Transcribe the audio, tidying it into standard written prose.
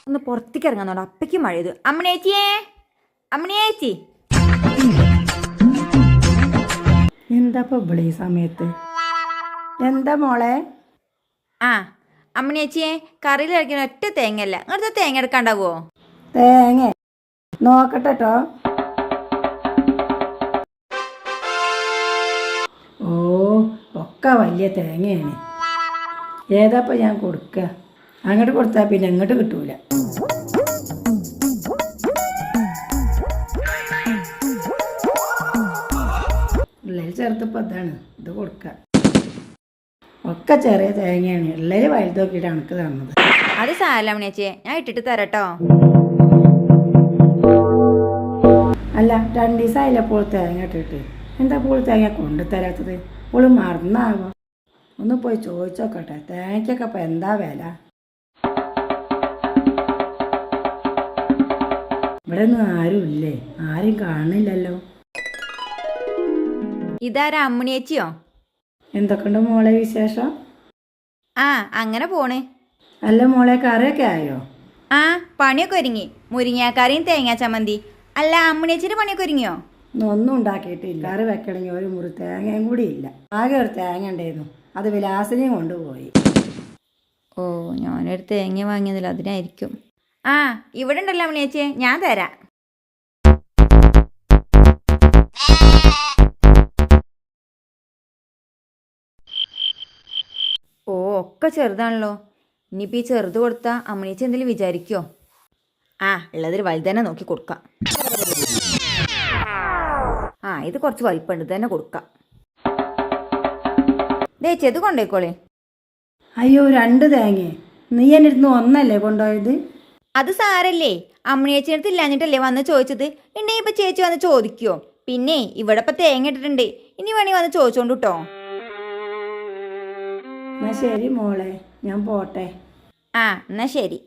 ഒന്ന് പുറത്തേക്ക് ഇറങ്ങാന്നോണ്ട് അപ്പയ്ക്ക് മഴ ചെയ്തു. അമ്മണിയേച്ചിയേ, അമ്മണിയേച്ചി. എന്താ ഇപ്പോൾ ഈ സമയത്ത്? എന്താ മോളെ? ആ അമ്മണിയേച്ചിയെ, കറിയിൽ കഴിക്കുന്ന ഒറ്റ തേങ്ങയല്ല, ഇങ്ങനത്തെ തേങ്ങ എടുക്കാണ്ടാവോ? തേങ്ങ നോക്കട്ടെ കേട്ടോ. ഓ, ഒക്കെ വലിയ തേങ്ങയാണ്. ഏതാപ്പോൾ ഞാൻ കൊടുക്കുക? അങ്ങോട്ട് കൊടുത്താൽ പിന്നെ ഇങ്ങോട്ട് കിട്ടൂല. ഉള്ളിൽ ചേർത്തപ്പോൾ അതാണ് ഇത് കൊടുക്കുക. ഒക്കെ ചെറിയ തേങ്ങയാണ്. ഉള്ളിൽ വലുത് നോക്കിയിട്ട് എനിക്ക് തന്നത്. അത് സാരല്ല അമ്മണിയേച്ചിയെ, ഞാൻ ഇട്ടിട്ട് തരാട്ടോ. അല്ല, 2 ദിവസമായില്ല ഇപ്പോൾ തേങ്ങ ഇട്ടിട്ട്. എന്താ ഇപ്പോൾ തേങ്ങ കൊണ്ടു തരാത്തത്? ഇപ്പോൾ മറന്നാവോ? ഒന്ന് പോയി ചോദിച്ചോക്കട്ടെ. തേങ്ങയ്ക്കൊക്കെ ഇപ്പം എന്താ വില? ഇവിടെ ഒന്നും ആരും ഇല്ലേ? ആരും കാണില്ലല്ലോ. ഇതാരാ, അമ്മണിയേച്ചിയോ? എന്തൊക്കെയുണ്ട് മോളെ വിശേഷം? ആ അങ്ങനെ പോണ്. അല്ല മോളെ, കറിയൊക്കെ ആയോ? ആ പണിയൊക്കെ ഒരുങ്ങി. മുരിങ്ങാക്കറിയും തേങ്ങാ ചമ്മന്തി. അല്ല അമ്മണിയേച്ചിന്റെ പണിയൊക്കെ ഒരുങ്ങിയോ? ഒന്നും ഉണ്ടാക്കിയിട്ടില്ല. കറി വെക്കണമെങ്കിൽ ഒരു മുറി തേങ്ങയും കൂടി ഇല്ല. ആകെ ഒരു തേങ്ങ ഉണ്ടായിരുന്നു, അത് വിലാസിനെയും കൊണ്ടുപോയി. ഓ, ഞാനൊരു തേങ്ങ വാങ്ങിയതില്ല, അതിനായിരിക്കും. ആ ഇവിടെ ഉണ്ടല്ലോ അമ്മണിയേച്ചിയെ, ഞാൻ തരാം. ഓ, ഒക്കെ ചെറുതാണല്ലോ. ഇനിയിപ്പോൾ ഈ ചെറുത് കൊടുത്താൽ അമ്മണിയേച്ചി എന്തെങ്കിലും വിചാരിക്കുമോ? ആ ഉള്ളതിൽ വലുതന്നെ നോക്കി കൊടുക്കാം. ആ ഇത് കുറച്ച് വലിപ്പമുണ്ട്, ഇത് തന്നെ കൊടുക്കാം. ചേച്ചി ഇത് കൊണ്ടുപോയിക്കോളേ. അയ്യോ, 2 തേങ്ങ. നീ എൻ്റെ അടുത്ത് ഒന്നല്ലേ കൊണ്ടുപോയത്? അത് സാരല്ലേ, അമ്മണിയേച്ചിയുടെ അടുത്ത് ഇല്ലാഞ്ഞിട്ടല്ലേ വന്ന് ചോദിച്ചത്. ഉണ്ടെങ്കിൽ ഇപ്പം ചേച്ചി വന്ന് ചോദിക്കുമോ? പിന്നെ ഇവിടെ ഇപ്പം തേങ്ങ ഇട്ടിട്ടുണ്ട്, ഇനി വേണമെങ്കിൽ വന്ന് ചോദിച്ചോണ്ട് കേട്ടോ. എന്നാ ശരി മോളെ, ഞാൻ പോട്ടെ. ആ എന്നാ ശരി.